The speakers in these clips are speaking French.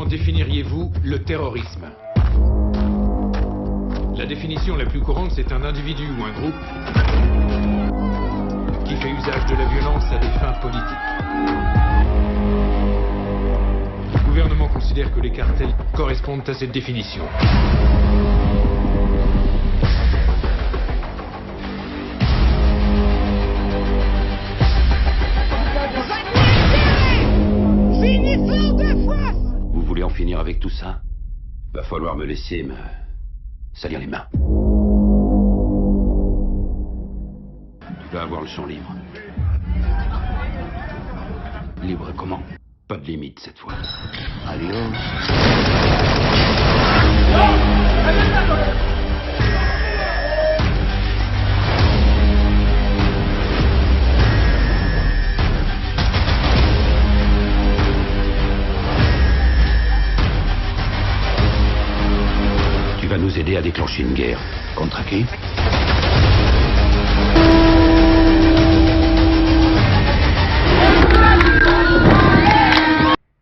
définiriez-vous le terrorisme? La définition la plus courante, c'est un individu ou un groupe qui fait usage de la violence à des fins politiques. Le gouvernement considère que les cartels correspondent à cette définition. Vous voulez en finir avec tout ça? Va falloir me laisser me salir les mains. Tu vas avoir le champ libre. Libre comment? Pas de limite cette fois. Adios. Tu vas nous aider à déclencher une guerre. Contre qui?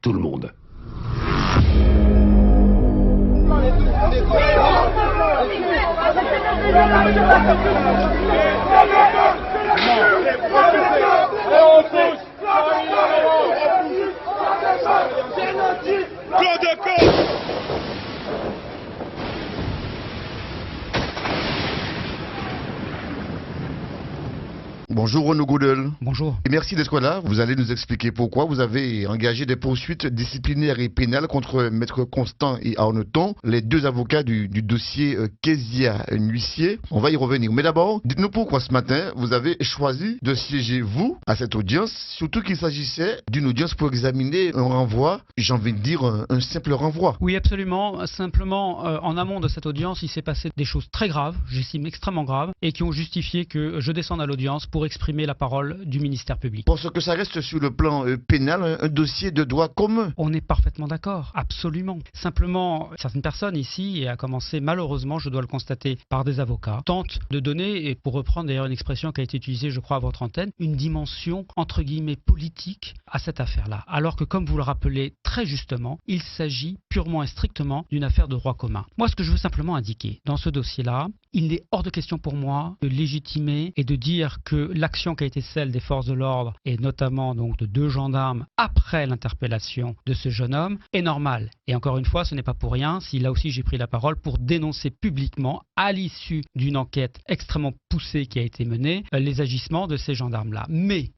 Tout le monde. Bonjour Renaud Goudel. Bonjour. Et merci d'être là. Vous allez nous expliquer pourquoi vous avez engagé des poursuites disciplinaires et pénales contre Maître Constant et Arneton, les deux avocats du dossier Kezia Nuissier. On va y revenir. Mais d'abord, dites-nous pourquoi ce matin vous avez choisi de siéger vous à cette audience, surtout qu'il s'agissait d'une audience pour examiner un renvoi, j'ai envie de dire un simple renvoi. Oui, absolument. Simplement, en amont de cette audience, il s'est passé des choses très graves, j'estime extrêmement graves, et qui ont justifié que je descende à l'audience pour exprimer la parole du ministère public. Parce que ça reste sur le plan pénal un dossier de droit commun. On est parfaitement d'accord, absolument. Simplement, certaines personnes ici, et à commencer malheureusement, je dois le constater, par des avocats, tentent de donner, et pour reprendre d'ailleurs une expression qui a été utilisée, je crois, à votre antenne, une dimension, entre guillemets, politique à cette affaire-là. Alors que, comme vous le rappelez très justement, il s'agit purement et strictement d'une affaire de droit commun. Moi, ce que je veux simplement indiquer dans ce dossier-là, il n'est hors de question pour moi de légitimer et de dire que l'action qui a été celle des forces de l'ordre, et notamment donc de deux gendarmes après l'interpellation de ce jeune homme, est normale. Et encore une fois, ce n'est pas pour rien si là aussi j'ai pris la parole pour dénoncer publiquement, à l'issue d'une enquête extrêmement poussée qui a été menée, les agissements de ces gendarmes-là. Mais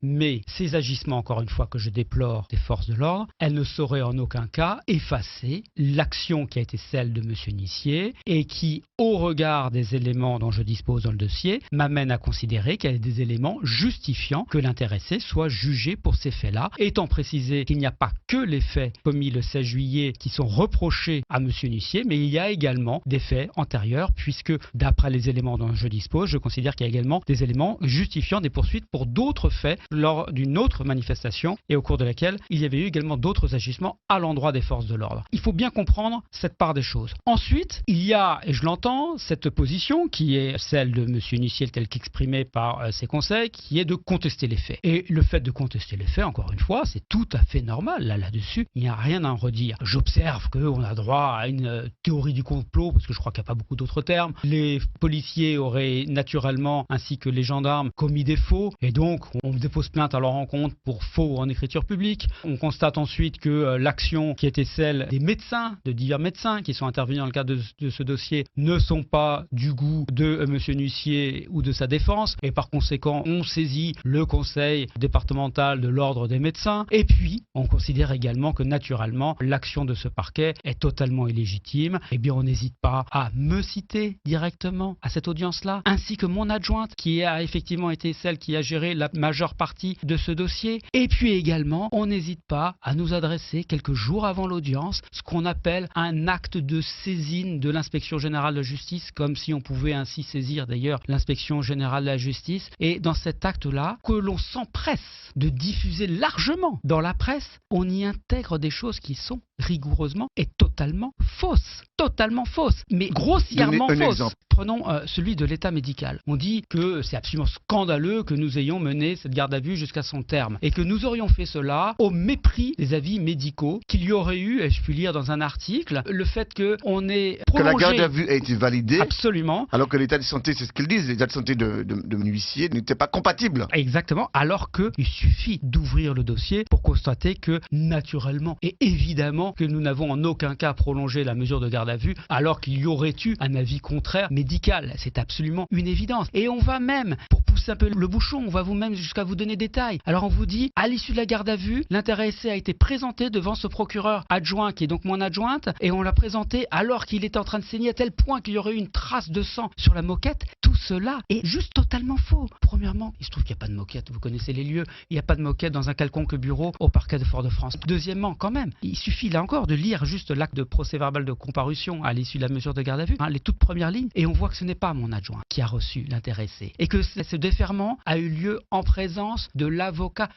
ces agissements, encore une fois, que je déplore des forces de l'ordre, elles ne sauraient en aucun cas effacer l'action qui a été celle de M. Nissier et qui, au regard des éléments dont je dispose dans le dossier, m'amène à considérer qu'il y a des éléments justifiant que l'intéressé soit jugé pour ces faits-là, étant précisé qu'il n'y a pas que les faits commis le 16 juillet qui sont reprochés à M. Nissier, mais il y a également des faits antérieurs, puisque d'après les éléments dont je dispose, je considère qu'il y a également des éléments justifiant des poursuites pour d'autres faits lors d'une autre manifestation et au cours de laquelle il y avait eu également d'autres agissements à l'endroit des forces de l'ordre. Il faut bien comprendre cette part des choses. Ensuite, il y a, et je l'entends, cette position qui est celle de M. Nissier telle qu'exprimée par ses conseils, qui est de contester les faits. Et le fait de contester les faits, encore une fois, c'est tout à fait normal. Là-dessus, il n'y a rien à en redire. J'observe qu'on a droit à une théorie du complot, parce que je crois qu'il n'y a pas beaucoup d'autres termes. Les policiers auraient naturellement, ainsi que les gendarmes, commis des faux, et donc on dépose plainte à leur encontre pour faux en écriture publique. On constate ensuite que l'action qui était celle des médecins, de divers médecins qui sont intervenus dans le cadre de ce dossier, ne sont pas du goût de M. Nissier ou de sa défense, et par conséquent, on saisit le conseil départemental de l'ordre des médecins, et puis on considère également que naturellement l'action de ce parquet est totalement illégitime. Eh bien, on n'hésite pas à me citer directement à cette audience-là, ainsi que mon adjointe qui a effectivement été celle qui a géré la majeure partie de ce dossier. Et puis également, on n'hésite pas à nous adresser quelques jours avant l'audience ce qu'on appelle un acte de saisine de l'inspection générale de justice, comme si on pouvait ainsi saisir d'ailleurs l'inspection générale de la justice. Et dans cet acte-là, que l'on s'empresse de diffuser largement dans la presse, on y intègre des choses qui sont rigoureusement, est totalement fausse. Totalement fausse, mais grossièrement Donnez un fausse. exemple. Prenons celui de l'état médical. On dit que c'est absolument scandaleux que nous ayons mené cette garde à vue jusqu'à son terme et que nous aurions fait cela au mépris des avis médicaux, qu'il y aurait eu, et je puis lire dans un article, le fait qu'on ait Que la prolongé... garde à vue a été validée, Absolument. alors que l'état de santé, c'est ce qu'ils disent, l'état de santé de l'huissier n'était pas compatible. Exactement, alors qu'il suffit d'ouvrir le dossier pour constater que, naturellement et évidemment, que nous n'avons en aucun cas prolongé la mesure de garde à vue, alors qu'il y aurait eu un avis contraire médical. C'est absolument une évidence. Et on va même, pour pousser un peu le bouchon, on va vous même jusqu'à vous donner des détails. Alors on vous dit, à l'issue de la garde à vue, l'intéressé a été présenté devant ce procureur adjoint, qui est donc mon adjointe, et on l'a présenté alors qu'il était en train de saigner à tel point qu'il y aurait eu une trace de sang sur la moquette. Tout cela est juste totalement faux. Premièrement, il se trouve qu'il n'y a pas de moquette, vous connaissez les lieux, il n'y a pas de moquette dans un quelconque bureau au parquet de Fort-de-France. Deuxièmement, quand même, il suffit là encore de lire juste l'acte de procès-verbal de comparution à l'issue de la mesure de garde à vue, les toutes premières lignes, et on voit que ce n'est pas mon adjoint qui a reçu l'intéressé, et que ce déferment a eu lieu en présence de l'avocat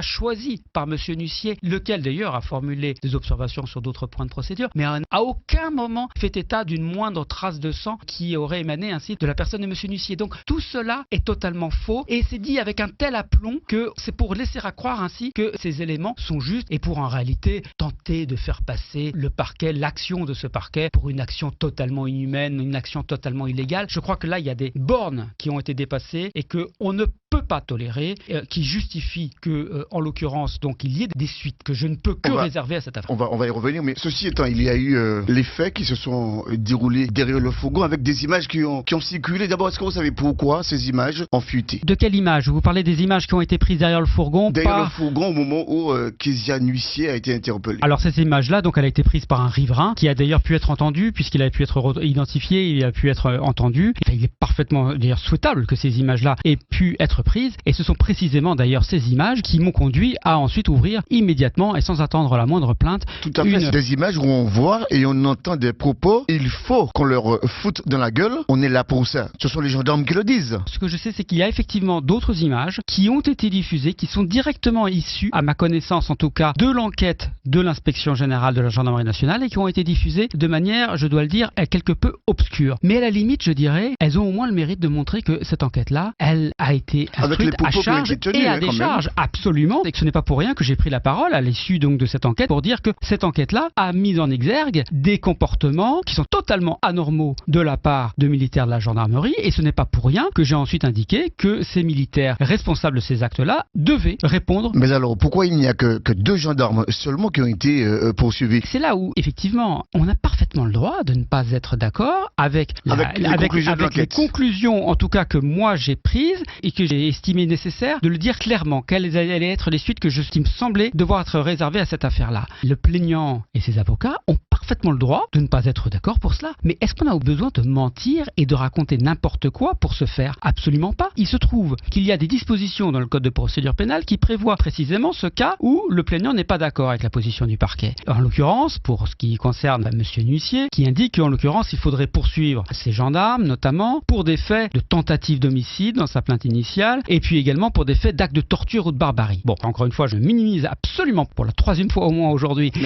choisi par M. Nussier, lequel d'ailleurs a formulé des observations sur d'autres points de procédure, mais à aucun moment fait état d'une moindre trace de sang qui aurait émané ainsi de la personne de M. Nussier. Donc tout cela est totalement faux, et c'est dit avec un tel aplomb que c'est pour laisser à croire ainsi que ces éléments sont justes, et pour en réalité tenter de faire passer le parquet, l'action de ce parquet, pour une action totalement inhumaine, une action totalement illégale. Je crois que là, il y a des bornes qui ont été dépassées et qu'on ne peut pas tolérer, qui justifient que, en l'occurrence, donc il y ait des suites que je ne peux que réserver à cette affaire. On va y revenir, mais ceci étant, il y a eu les faits qui se sont déroulés derrière le fourgon avec des images qui ont circulé. D'abord, est-ce que vous savez pourquoi ces images ont fuité? De quelle image? Vous parlez des images qui ont été prises derrière le fourgon? Derrière le fourgon au moment où Kezia Nussier a été interpellé. Alors ces images-là, donc elle a été prise par un riverain qui a d'ailleurs pu être entendu, puisqu'il a pu être identifié, il a pu être entendu. Enfin, il est parfaitement d'ailleurs souhaitable que ces images-là aient pu être prises, et ce sont précisément d'ailleurs ces images qui m'ont conduit à ensuite ouvrir immédiatement et sans attendre la moindre plainte. Tout à fait, c'est des images où on voit et on entend des propos. Il faut qu'on leur foute dans la gueule, on est là pour ça. Ce sont les gendarmes qui le disent. Ce que je sais, c'est qu'il y a effectivement d'autres images qui ont été diffusées, qui sont directement issues, à ma connaissance en tout cas, de l'enquête de l'inspection générale de la gendarmerie nationale, et qui ont été diffusées de manière, je dois le dire, quelque peu obscure. Mais à la limite, je dirais, elles ont au moins le mérite de montrer que cette enquête-là, elle a été instruite à charge et à décharge. Absolument. Et que ce n'est pas pour rien que j'ai pris la parole à l'issue donc de cette enquête pour dire que cette enquête-là a mis en exergue des comportements qui sont totalement anormaux de la part de militaires de la gendarmerie, et ce n'est pas pour rien que j'ai ensuite indiqué que ces militaires responsables de ces actes-là devaient répondre. Mais alors, pourquoi il n'y a que 2 gendarmes seulement qui ont été poursuivis? C'est là où, effectivement, on a parfaitement le droit de ne pas être d'accord avec les conclusions, en tout cas que moi j'ai prises et que j'ai estimé nécessaire de le dire clairement, quelles allaient être les suites qui me semblaient devoir être réservées à cette affaire-là. Le plaignant et ses avocats ont parfaitement le droit de ne pas être d'accord pour cela. Mais est-ce qu'on a besoin de mentir et de raconter n'importe quoi pour ce faire? Absolument pas. Il se trouve qu'il y a des dispositions dans le code de procédure pénale qui prévoient précisément ce cas où le plaignant n'est pas d'accord avec la position du parquet. En l'occurrence, pour ce qui concerne M. Nussier, qui indique qu'en l'occurrence, il faudrait poursuivre ces gendarmes, notamment pour des faits de tentative d'homicide dans sa plainte initiale, et puis également pour des faits d'actes de torture ou de barbarie. Bon, encore une fois, je minimise absolument, pour la 3e fois au moins aujourd'hui, je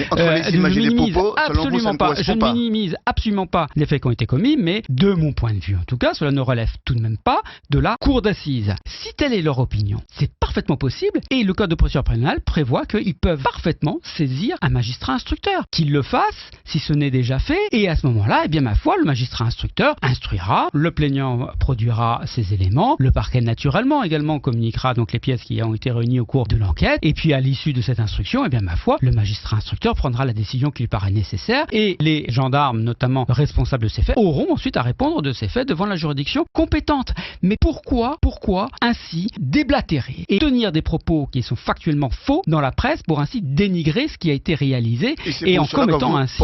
ne minimise absolument pas les faits qui ont été commis, mais de mon point de vue en tout cas, cela ne relève tout de même pas de la cour d'assises. Si telle est leur opinion, c'est parfaitement possible, et le code de procédure pénale prévoit qu'ils peuvent parfaitement saisir un magistrat instructeur, qu'il le fasse si ce n'est déjà fait, et à ce moment-là, eh bien ma foi, le magistrat instructeur instruira, le plaignant produira ses éléments, le parquet naturellement également communiquera donc les pièces qui ont été réunies au cours de l'enquête, et puis à l'issue de cette instruction, eh bien ma foi, le magistrat instructeur prendra la décision qui lui paraît nécessaire, et les gendarmes, notamment responsables de ces faits, auront ensuite à répondre de ces faits devant la juridiction compétente. Mais pourquoi ainsi déblatérer et tenir des propos qui sont factuellement faux dans la presse pour ainsi dénigrer ce qui a été réalisé, et en commettant ainsi...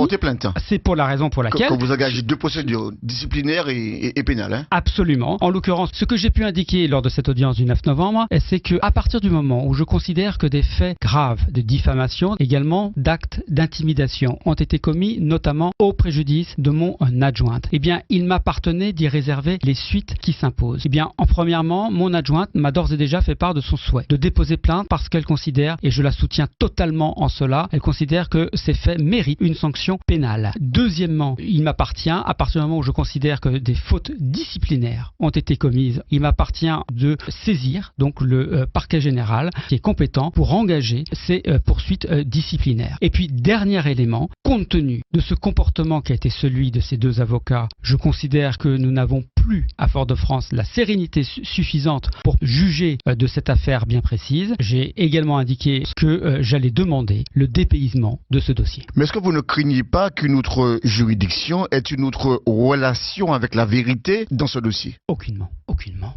C'est pour la raison pour laquelle... Quand vous engagez 2 procédures disciplinaires et pénales. Hein. Absolument. En l'occurrence, ce que j'ai pu indiquer lors de cette audience du 9 novembre, c'est qu'à partir du moment où je considère que des faits graves de diffamation, également d'actes d'intimidation, ont été commis commis notamment au préjudice de mon adjointe. Eh bien, il m'appartenait d'y réserver les suites qui s'imposent. Eh bien, en premièrement, mon adjointe m'a d'ores et déjà fait part de son souhait de déposer plainte parce qu'elle considère, et je la soutiens totalement en cela, elle considère que ces faits méritent une sanction pénale. Deuxièmement, il m'appartient, à partir du moment où je considère que des fautes disciplinaires ont été commises, il m'appartient de saisir donc le parquet général qui est compétent pour engager ces poursuites disciplinaires. Et puis, dernier élément, compte tenu de ce comportement qui a été celui de ces deux avocats, je considère que nous n'avons plus à Fort-de-France la sérénité suffisante pour juger de cette affaire bien précise. J'ai également indiqué que j'allais demander le dépaysement de ce dossier. Mais est-ce que vous ne craignez pas qu'une autre juridiction ait une autre relation avec la vérité dans ce dossier? Aucunement, aucunement.